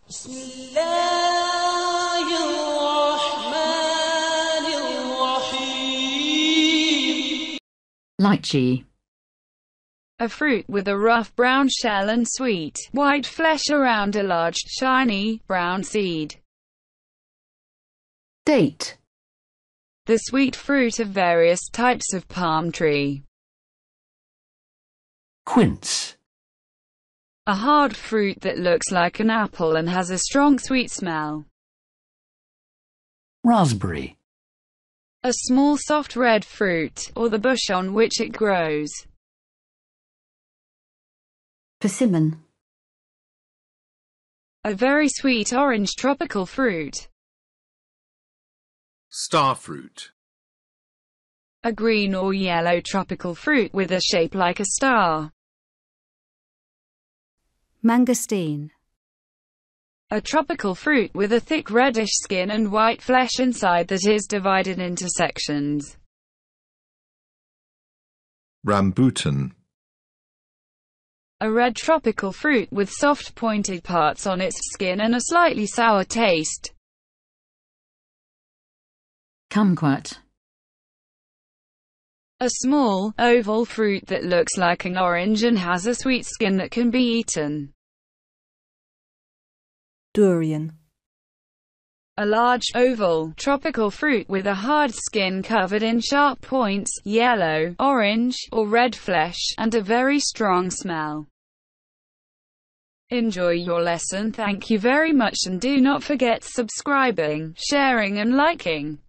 بسم الله الرحمن الرحيم. Lychee. A fruit with a rough brown shell and sweet, white flesh around a large, shiny, brown seed. Date. The sweet fruit of various types of palm tree. Quince. A hard fruit that looks like an apple and has a strong sweet smell. Raspberry. A small soft red fruit, or the bush on which it grows. Persimmon. A very sweet orange tropical fruit. Starfruit. A green or yellow tropical fruit with a shape like a star. Mangosteen. A tropical fruit with a thick reddish skin and white flesh inside that is divided into sections. Rambutan. A red tropical fruit with soft pointed parts on its skin and a slightly sour taste. Kumquat. A small, oval fruit that looks like an orange and has a sweet skin that can be eaten. Durian. A large, oval, tropical fruit with a hard skin covered in sharp points, yellow, orange, or red flesh, and a very strong smell. Enjoy your lesson. Thank you very much and do not forget subscribing, sharing and liking.